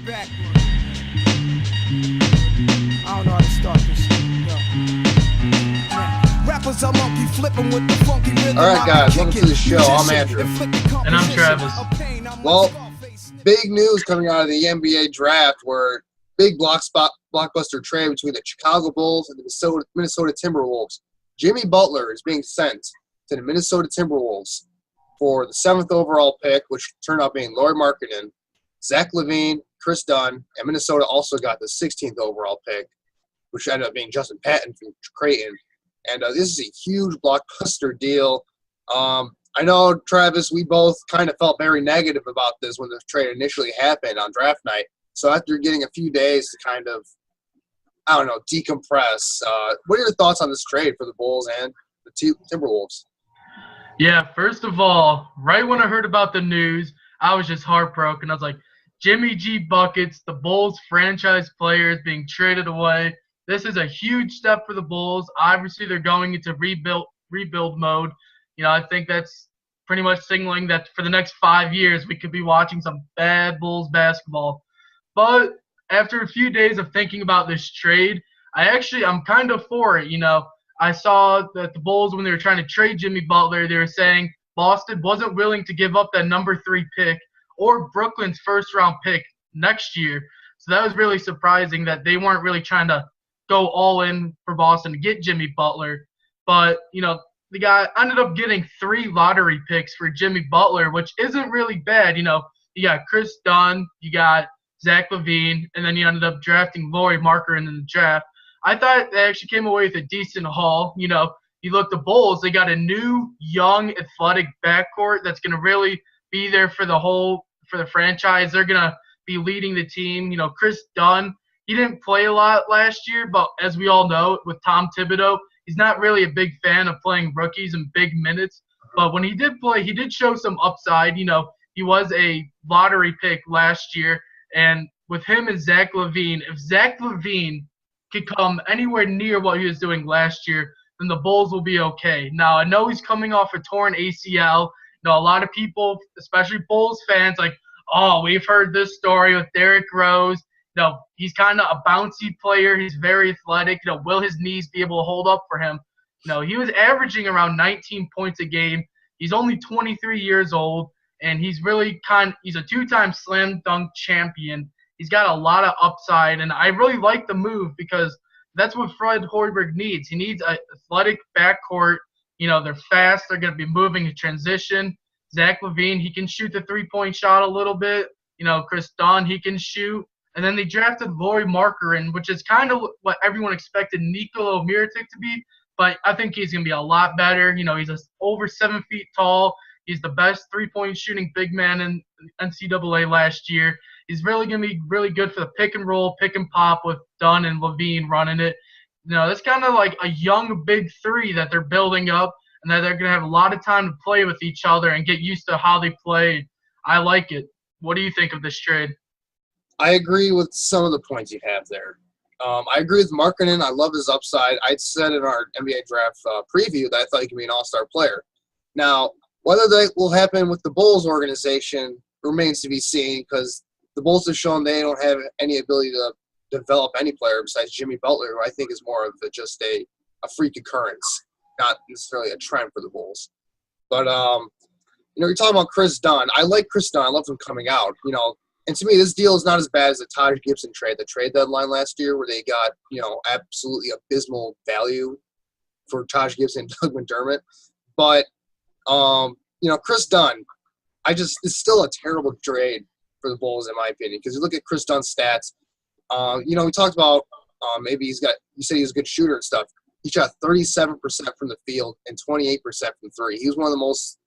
Backward. I don't know how to start this shit. Rappers are monkey flipping with the funky rhythm. All right, guys, welcome to the show. I'm Andrew. And I'm Travis. Well, big news coming out of the NBA draft where big blockbuster trade between the Chicago Bulls and the Minnesota Timberwolves. Jimmy Butler is being sent to the Minnesota Timberwolves for the 7th overall pick, which turned out being Lauri Markkanen, Zach Lavine, Kris Dunn, and Minnesota also got the 16th overall pick, which ended up being Justin Patton from Creighton. And this is a huge blockbuster deal. I know, Travis, we both kind of felt very negative about this when the trade initially happened on draft night. So after getting a few days to kind of, decompress, what are your thoughts on this trade for the Bulls and the Timberwolves? Yeah, first of all, right when I heard about the news, I was just heartbroken. I was like, Jimmy G Buckets, the Bulls franchise player, is being traded away. This is a huge step for the Bulls. Obviously, they're going into rebuild mode. I think that's pretty much signaling that for the next 5 years, we could be watching some bad Bulls basketball. But after a few days of thinking about this trade, I'm kind of for it. I saw that the Bulls, when they were trying to trade Jimmy Butler, they were saying Boston wasn't willing to give up that number 3 pick or Brooklyn's first-round pick next year. So that was really surprising that they weren't really trying to go all in for Boston to get Jimmy Butler. But, the guy ended up getting 3 lottery picks for Jimmy Butler, which isn't really bad. You got Kris Dunn, you got Zach Lavine, and then you ended up drafting Lauri Markkanen in the draft. I thought they actually came away with a decent haul. You look at the Bulls, they got a new, young, athletic backcourt that's going to really be there for the franchise. They're going to be leading the team. Kris Dunn, he didn't play a lot last year, but as we all know, with Tom Thibodeau, he's not really a big fan of playing rookies in big minutes. But when he did play, he did show some upside. He was a lottery pick last year. And with him and Zach Lavine, if Zach Lavine could come anywhere near what he was doing last year, then the Bulls will be okay. Now, I know he's coming off a torn ACL. A lot of people, especially Bulls fans, we've heard this story with Derrick Rose. He's kind of a bouncy player. He's very athletic. Will his knees be able to hold up for him? He was averaging around 19 points a game. He's only 23 years old, and he's really he's a 2-time slam dunk champion. He's got a lot of upside, and I really like the move because that's what Fred Hoiberg needs. He needs an athletic backcourt. They're fast. They're going to be moving in transition. Zach Lavine, he can shoot the 3-point shot a little bit. Kris Dunn, he can shoot. And then they drafted Lauri Markkanen, which is kind of what everyone expected Nikola Mirotic to be, but I think he's going to be a lot better. He's over 7 feet tall. He's the best 3-point shooting big man in NCAA last year. He's really going to be really good for the pick and roll, pick and pop with Dunn and Lavine running it. That's kind of like a young big 3 that they're building up, and that they're going to have a lot of time to play with each other and get used to how they play. I like it. What do you think of this trade? I agree with some of the points you have there. I agree with Markkanen. I love his upside. I said in our NBA draft preview that I thought he could be an all-star player. Now, whether that will happen with the Bulls organization remains to be seen because the Bulls have shown they don't have any ability to develop any player besides Jimmy Butler, who I think is more of just a freak occurrence, not necessarily a trend for the Bulls. But, you're talking about Kris Dunn. I like Kris Dunn. I love him coming out, And to me, this deal is not as bad as the Taj Gibson trade, the trade deadline last year, where they got, absolutely abysmal value for Taj Gibson and Doug McDermott. But, Kris Dunn, it's still a terrible trade for the Bulls, in my opinion, because you look at Kris Dunn's stats. We talked about maybe you said he was a good shooter and stuff. He shot 37% from the field and 28% from 3. He was one of the most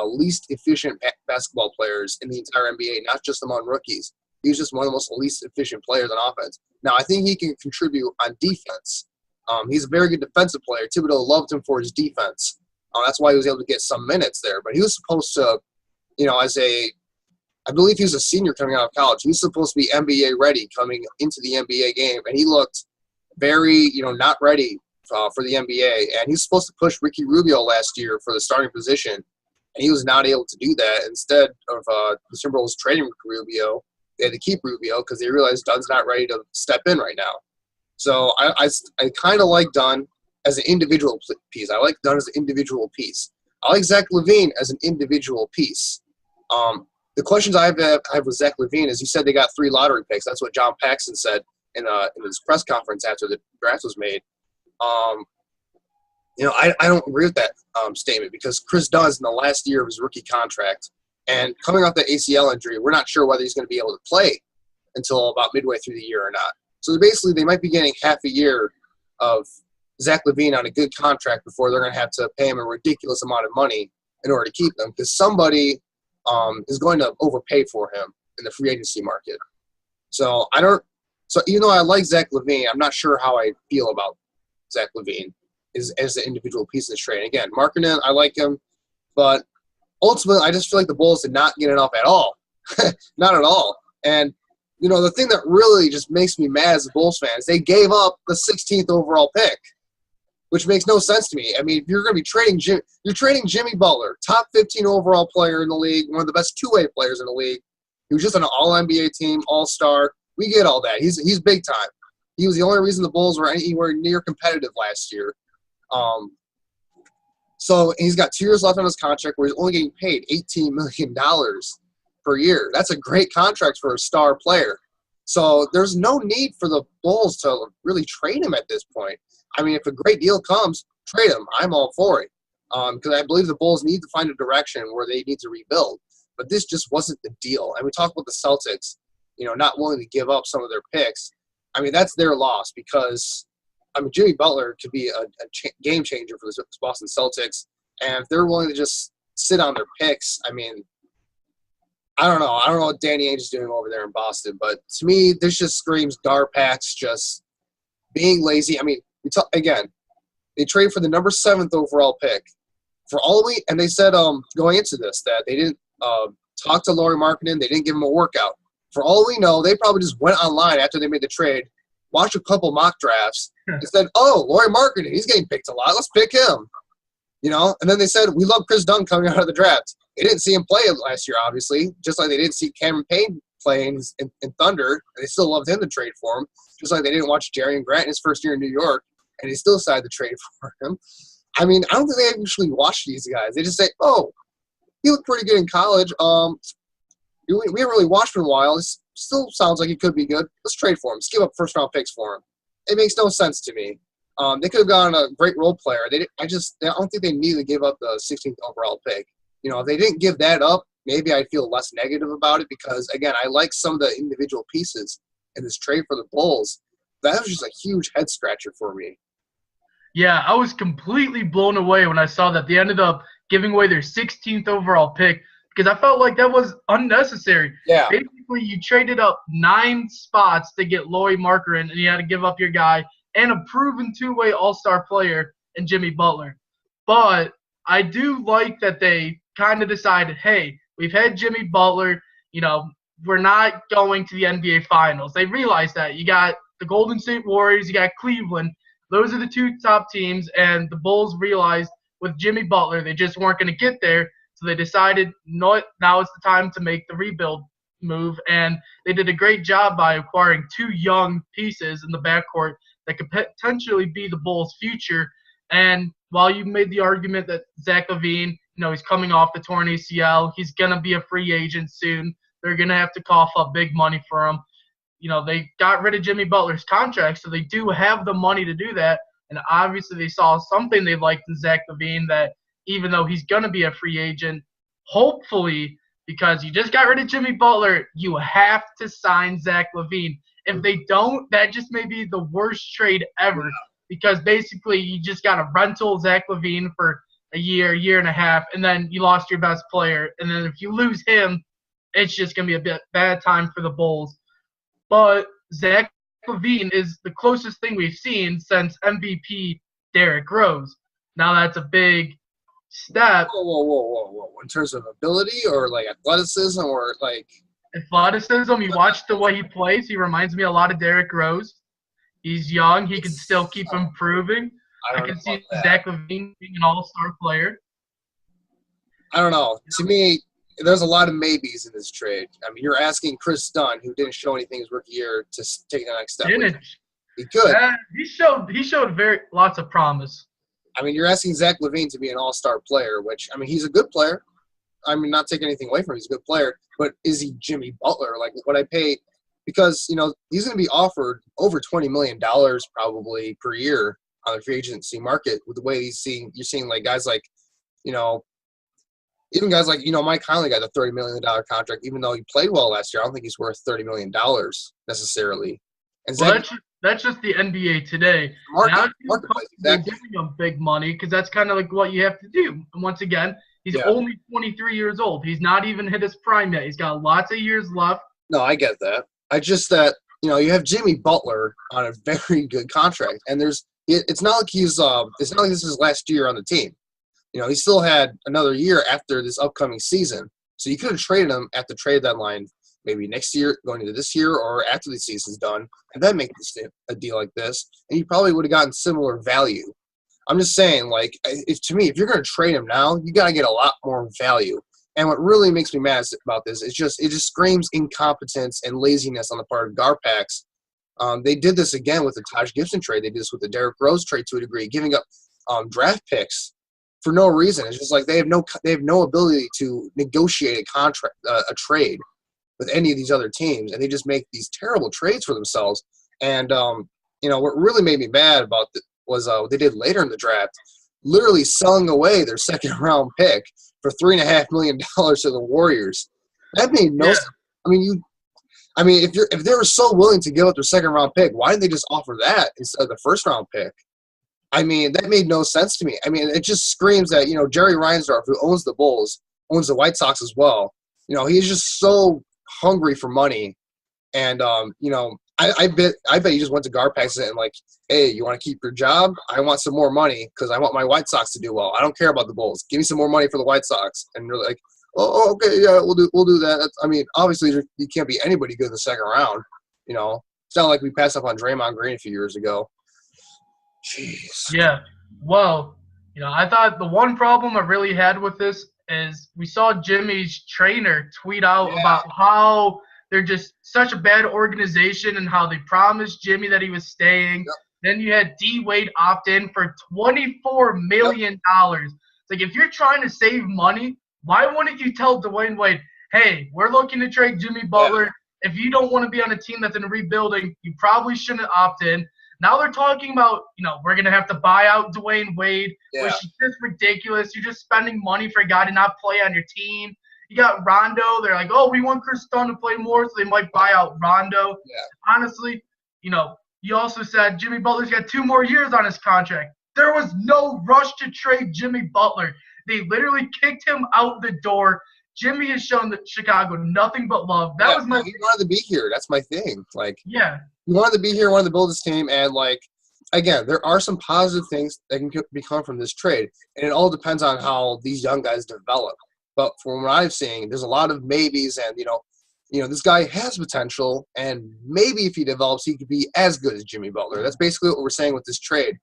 least efficient basketball players in the entire NBA, not just among rookies. He was just one of the most least efficient players on offense. Now, I think he can contribute on defense. He's a very good defensive player. Thibodeau loved him for his defense. That's why he was able to get some minutes there. But he was supposed to, I believe he was a senior coming out of college. He was supposed to be NBA ready coming into the NBA game. And he looked very, not ready for the NBA. And he's supposed to push Ricky Rubio last year for the starting position. And he was not able to do that. Instead of the Timberwolves trading Ricky Rubio, they had to keep Rubio because they realized Dunn's not ready to step in right now. So I kind of like Dunn as an individual piece. I like Dunn as an individual piece. I like Zach Lavine as an individual piece. The questions I have with Zach Lavine is, you said they got 3 lottery picks. That's what John Paxson said in his press conference after the draft was made. I don't agree with that statement because Kris Dunn is in the last year of his rookie contract. And coming off that ACL injury, we're not sure whether he's going to be able to play until about midway through the year or not. So basically, they might be getting half a year of Zach Lavine on a good contract before they're going to have to pay him a ridiculous amount of money in order to keep him, because somebody is going to overpay for him in the free agency market. So even though I like Zach Lavine, I'm not sure how I feel about Zach Lavine as an individual piece of this trade. Again, Markkanen, I like him, but ultimately, I just feel like the Bulls did not get enough at all. Not at all. And, the thing that really just makes me mad as a Bulls fan is they gave up the 16th overall pick, which makes no sense to me. I mean, if you're going to be trading you're trading Jimmy Butler, top 15 overall player in the league, one of the best two-way players in the league. He was just on an all-NBA team, all-star. We get all that. He's big time. He was the only reason the Bulls were anywhere near competitive last year. So he's got 2 years left on his contract where he's only getting paid $18 million per year. That's a great contract for a star player. So there's no need for the Bulls to really trade him at this point. I mean, if a great deal comes, trade him. I'm all for it because I believe the Bulls need to find a direction where they need to rebuild. But this just wasn't the deal. And we talked about the Celtics, not willing to give up some of their picks. I mean, that's their loss because Jimmy Butler could be a game changer for the Boston Celtics. And if they're willing to just sit on their picks, I mean, I don't know. I don't know what Danny Ainge is doing over there in Boston. But to me, this just screams Darpax just being lazy. I mean, they traded for the number 7th overall pick. And they said going into this that they didn't talk to Lauri Markkanen. They didn't give him a workout. For all we know, they probably just went online after they made the trade, watched a couple mock drafts, and said, oh, Lauri Markkanen, he's getting picked a lot. Let's pick him. And then they said, we love Kris Dunn coming out of the draft. They didn't see him play last year, obviously, just like they didn't see Cameron Payne playing in Thunder, and they still loved him to trade for him, just like they didn't watch Jerian Grant in his first year in New York, and they still decided to trade for him. I mean, I don't think they actually watched these guys. They just say, oh, he looked pretty good in college. We haven't really watched him in a while. It still sounds like he could be good. Let's trade for him. Let's give up first-round picks for him. It makes no sense to me. They could have gotten a great role player. I don't think they needed to give up the 16th overall pick. If they didn't give that up, maybe I'd feel less negative about it because, again, I like some of the individual pieces in this trade for the Bulls. That was just a huge head-scratcher for me. Yeah, I was completely blown away when I saw that they ended up giving away their 16th overall pick because I felt like that was unnecessary. Yeah. Basically, you traded up 9 spots to get Lauri Markkanen, and you had to give up your guy and a proven two-way all-star player in Jimmy Butler. But I do like that they kind of decided, hey, we've had Jimmy Butler, we're not going to the NBA Finals. They realized that. You got the Golden State Warriors, you got Cleveland. Those are the 2 top teams, and the Bulls realized with Jimmy Butler they just weren't going to get there, so they decided, now is the time to make the rebuild move, and they did a great job by acquiring 2 young pieces in the backcourt that could potentially be the Bulls' future. And while you made the argument that Zach Lavine, he's coming off the torn ACL, he's going to be a free agent soon, they're going to have to cough up big money for him. They got rid of Jimmy Butler's contract, so they do have the money to do that. And obviously they saw something they liked in Zach Lavine, that even though he's going to be a free agent, hopefully, because you just got rid of Jimmy Butler, you have to sign Zach Lavine. If they don't, that just may be the worst trade ever, because basically you just got a rental Zach Lavine for a year and a half, and then you lost your best player. And then if you lose him, it's just going to be a bad time for the Bulls. But Zach Lavine is the closest thing we've seen since MVP Derrick Rose. Now that's a big step. Whoa. In terms of ability or like athleticism or like athleticism, you watch the way he plays, he reminds me a lot of Derrick Rose. He's young, he can still keep improving. I can see Zach Lavine being an all-star player. I don't know. To me, there's a lot of maybes in this trade. I mean, you're asking Kris Dunn, who didn't show anything his rookie year, to take the next step. Didn't. He could. He showed very lots of promise. I mean, you're asking Zach Lavine to be an all-star player, which, I mean, he's a good player. I mean, not taking anything away from him. He's a good player. But is he Jimmy Butler? Like, what I pay – because, he's going to be offered over $20 million probably per year on the free agency market with the way you're seeing, like, guys like, even guys like, Mike Conley got a $30 million contract, even though he played well last year. I don't think he's worth $30 million necessarily. And That's just the NBA today. Marketplace, they're exactly. giving him big money because that's kind of like what you have to do. And once again, he's only 23 years old. He's not even hit his prime yet. He's got lots of years left. No, I get that. I just that you have Jimmy Butler on a very good contract, and it's not like this is his last year on the team. He still had another year after this upcoming season, so you could have traded him at the trade deadline. Maybe next year, going into this year, or after the season's done, and then make a deal like this, and you probably would have gotten similar value. I'm just saying, like, to me, if you're going to trade him now, you got to get a lot more value. And what really makes me mad about this is it just screams incompetence and laziness on the part of Garpax. They did this again with the Taj Gibson trade. They did this with the Derrick Rose trade to a degree, giving up draft picks for no reason. It's just like they have no ability to negotiate a trade with any of these other teams, and they just make these terrible trades for themselves. And what really made me mad about was what they did later in the draft, literally selling away their second-round pick for $3.5 million to the Warriors. That made no sense. I mean, if they were so willing to give up their second-round pick, why didn't they just offer that instead of the first-round pick? I mean, that made no sense to me. I mean, it just screams that Jerry Reinsdorf, who owns the Bulls, owns the White Sox as well. He's just so hungry for money, and I bet he just went to Garpax and like, hey, you want to keep your job? I want some more money because I want my White Sox to do well. I don't care about the Bulls. Give me some more money for the White Sox. And they're like, oh, okay, yeah, we'll do that. Obviously you can't be anybody good in the second round. It's not like we passed up on Draymond Green a few years ago. Jeez. Yeah. Well, I thought the one problem I really had with this is we saw Jimmy's trainer tweet out about how they're just such a bad organization and how they promised Jimmy that he was staying. Yep. Then you had D. Wade opt in for $24 million. It's like, if you're trying to save money, why wouldn't you tell Dwayne Wade, hey, we're looking to trade Jimmy Butler. Yeah. If you don't want to be on a team that's in rebuilding, you probably shouldn't opt in. Now they're talking about, we're going to have to buy out Dwayne Wade, which is just ridiculous. You're just spending money for a guy to not play on your team. You got Rondo. They're like, oh, we want Kris Dunn to play more, so they might buy out Rondo. Yeah. Honestly, you also said Jimmy Butler's got 2 more years on his contract. There was no rush to trade Jimmy Butler. They literally kicked him out the door. Jimmy has shown Chicago nothing but love. He wanted to be here. That's my thing. He wanted to be here, wanted to build his team, and again, there are some positive things that can become from this trade, and it all depends on how these young guys develop. But from what I've seen, there's a lot of maybes, and this guy has potential, and maybe if he develops, he could be as good as Jimmy Butler. That's basically what we're saying with this trade.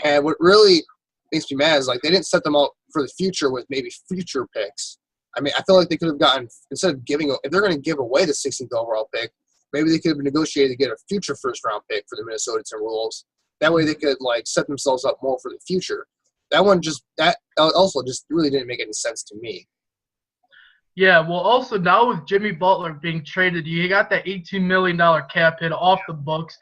And what really makes me mad is they didn't set them up for the future with maybe future picks. I feel like they could have gotten, instead of if they're going to give away the 16th overall pick, maybe they could have negotiated to get a future first-round pick for the Minnesota Timberwolves. That way they could, set themselves up more for the future. That also just really didn't make any sense to me. Yeah, well, also now with Jimmy Butler being traded, you got that $18 million cap hit off the books.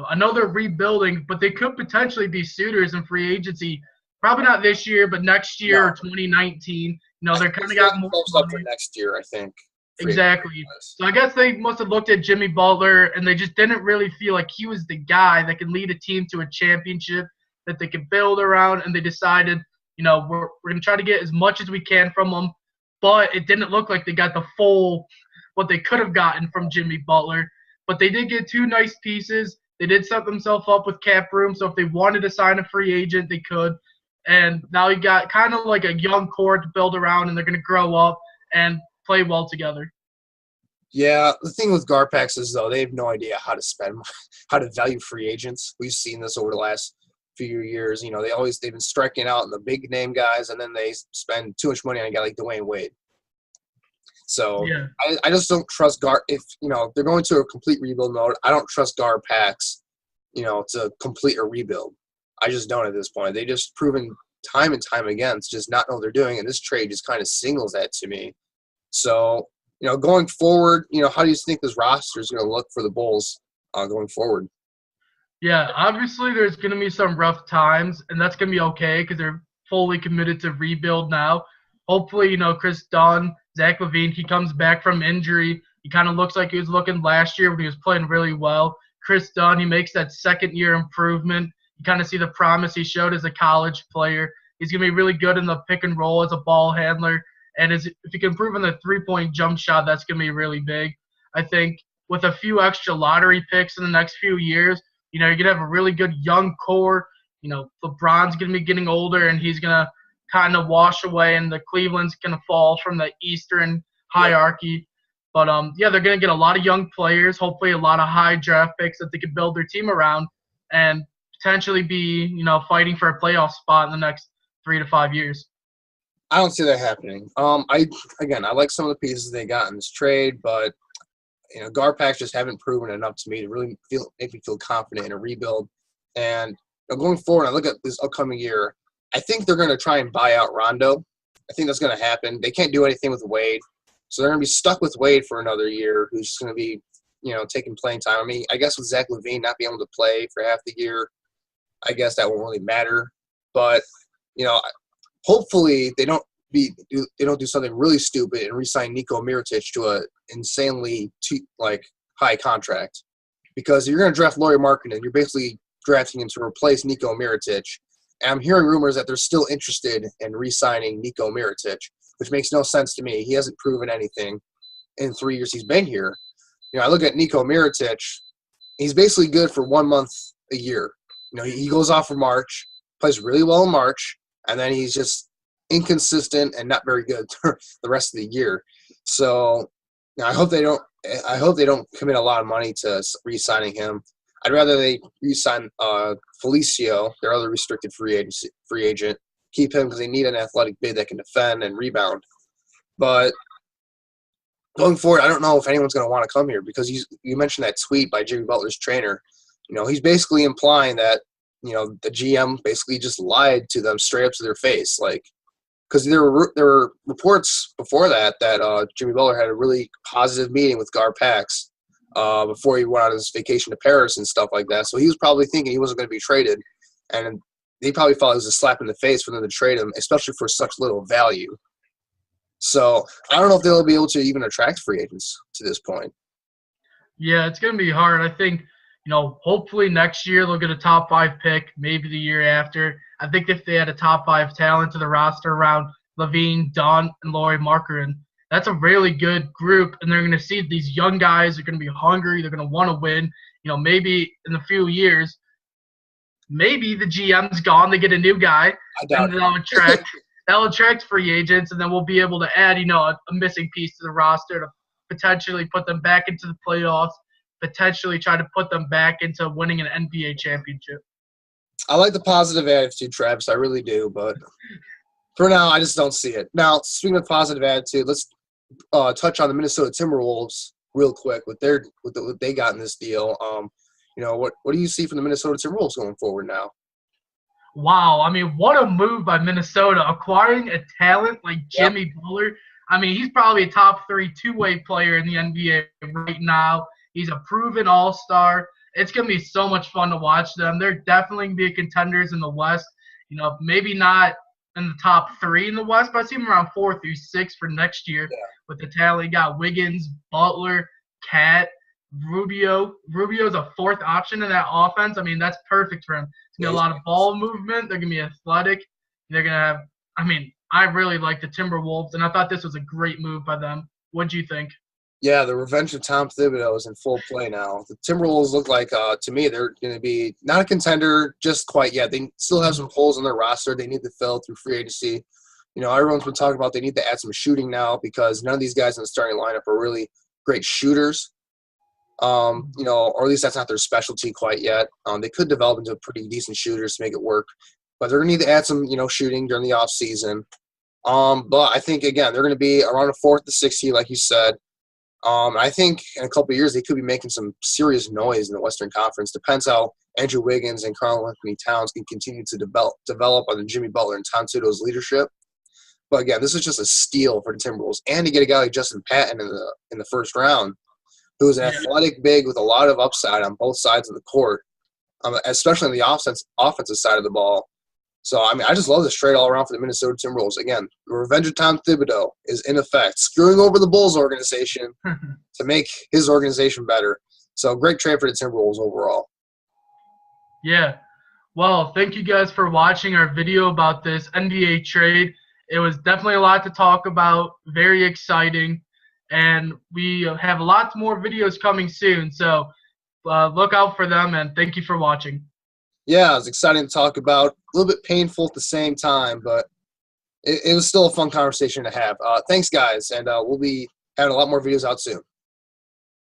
I know they're rebuilding, but they could potentially be suitors in free agency. Probably not this year, but next year or 2019. They're kind of got more up for next year, I think. Exactly. So I guess they must have looked at Jimmy Butler, and they just didn't really feel like he was the guy that could lead a team to a championship that they could build around, and they decided, we're going to try to get as much as we can from him, but it didn't look like they got the full what they could have gotten from Jimmy Butler. But they did get 2 nice pieces. They did set themselves up with cap room, so if they wanted to sign a free agent, they could. And now you got kind of like a young core to build around, and they're going to grow up and play well together. Yeah, the thing with Garpax is, though, they have no idea how to value free agents. We've seen this over the last few years. They've been striking out on the big name guys, and then they spend too much money on a guy like Dwayne Wade. So Yeah. I just don't trust Gar. If they're going to a complete rebuild mode, I don't trust Gar Pax, to complete a rebuild. I just don't at this point. They just proven time and time again to just not know what they're doing, and this trade just kind of signals that to me. So going forward, how do you think this roster is going to look for the Bulls going forward? Yeah, obviously there's going to be some rough times, and that's going to be okay because they're fully committed to rebuild now. Hopefully, Kris Dunn, Zach Lavine, he comes back from injury. He kind of looks like he was looking last year when he was playing really well. Kris Dunn, he makes that second-year improvement. You kind of see the promise he showed as a college player. He's going to be really good in the pick and roll as a ball handler. And if he can improve on the three-point jump shot, that's going to be really big. I think with a few extra lottery picks in the next few years, you're going to have a really good young core. LeBron's going to be getting older, and he's going to kind of wash away, and the Cleveland's going to fall from the Eastern hierarchy. But, they're going to get a lot of young players, hopefully a lot of high draft picks that they can build their team around and potentially be, fighting for a playoff spot in the next 3 to 5 years. I don't see that happening. I like some of the pieces they got in this trade, but Garpax just haven't proven enough to me to really make me feel confident in a rebuild. And going forward, I look at this upcoming year. I think they're going to try and buy out Rondo. I think that's going to happen. They can't do anything with Wade, so they're going to be stuck with Wade for another year, who's just going to be, taking playing time. I mean, I guess with Zach Lavine not being able to play for half the year, I guess that won't really matter. But hopefully they don't do something really stupid and re-sign Nico Mirotic to a insanely high contract, because if you're going to draft Lauri Markkanen, you're basically drafting him to replace Nico Mirotic. And I'm hearing rumors that they're still interested in re-signing Nico Mirotic, which makes no sense to me. He hasn't proven anything in 3 years he's been here. I look at Nico Mirotic. He's basically good for 1 month a year. He goes off for March, plays really well in March, and then he's just inconsistent and not very good the rest of the year. So I hope they don't commit a lot of money to re-signing him. I'd rather they re-sign Felicio, their other restricted free agent, keep him because they need an athletic big that can defend and rebound. But going forward, I don't know if anyone's going to want to come here, because you mentioned that tweet by Jimmy Butler's trainer. He's basically implying that the GM basically just lied to them straight up to their face, because there were reports before that Jimmy Butler had a really positive meeting with Gar Pax before he went on his vacation to Paris and stuff like that. So he was probably thinking he wasn't going to be traded, and they probably thought it was a slap in the face for them to trade him, especially for such little value. So I don't know if they'll be able to even attract free agents to this point. Yeah, it's going to be hard. I think, hopefully next year they'll get a top 5 pick, maybe the year after. I think if they had a top 5 talent to the roster around Lavine, Dunn, and Lauri Markkanen, that's a really good group, and they're going to see these young guys are going to be hungry. They're going to want to win. Maybe in a few years, maybe the GM's gone. They get a new guy, and that'll attract free agents, and then we'll be able to add, a missing piece to the roster to potentially put them back into the playoffs, potentially try to put them back into winning an NBA championship. I like the positive attitude, Travis. I really do, but for now, I just don't see it. Now, speaking of positive attitude, let's touch on the Minnesota Timberwolves real quick with what they got in this deal. What do you see from the Minnesota Timberwolves going forward now? Wow, I mean, what a move by Minnesota, acquiring a talent like Jimmy Butler. I mean, he's probably a top 3 two-way player in the NBA right now. He's a proven all-star. It's going to be so much fun to watch them. They're definitely going to be contenders in the West. Maybe not in the top 3 in the West, but I see them around 4 through 6 for next year with the talent. You got Wiggins, Butler, Cat, Rubio. Rubio's a 4th option in that offense. I mean, that's perfect for him. It's going to be a lot of ball movement. They're going to be athletic. They're going to have – I really like the Timberwolves, and I thought this was a great move by them. What do you think? Yeah, the revenge of Tom Thibodeau is in full play now. The Timberwolves look like, to me, they're going to be not a contender just quite yet. They still have some holes in their roster they need to fill through free agency. Everyone's been talking about they need to add some shooting now, because none of these guys in the starting lineup are really great shooters. Or at least that's not their specialty quite yet. They could develop into pretty decent shooters to make it work. But they're going to need to add some, shooting during the offseason. But I think, again, they're going to be around a 4th to 60, like you said. I think in a couple of years they could be making some serious noise in the Western Conference. Depends how Andrew Wiggins and Karl-Anthony Towns can continue to develop under Jimmy Butler and Tom Thibodeau's leadership. But again, this is just a steal for the Timberwolves, and to get a guy like Justin Patton in the first round, who is an athletic big with a lot of upside on both sides of the court, especially on the offensive side of the ball. So, I mean, I just love this trade all around for the Minnesota Timberwolves. Again, the revenge of Tom Thibodeau is, in effect, screwing over the Bulls organization to make his organization better. So, great trade for the Timberwolves overall. Yeah. Well, thank you guys for watching our video about this NBA trade. It was definitely a lot to talk about, very exciting, and we have lots more videos coming soon. So, look out for them, and thank you for watching. Yeah, it was exciting to talk about. A little bit painful at the same time, but it was still a fun conversation to have. Thanks, guys, and we'll be having a lot more videos out soon.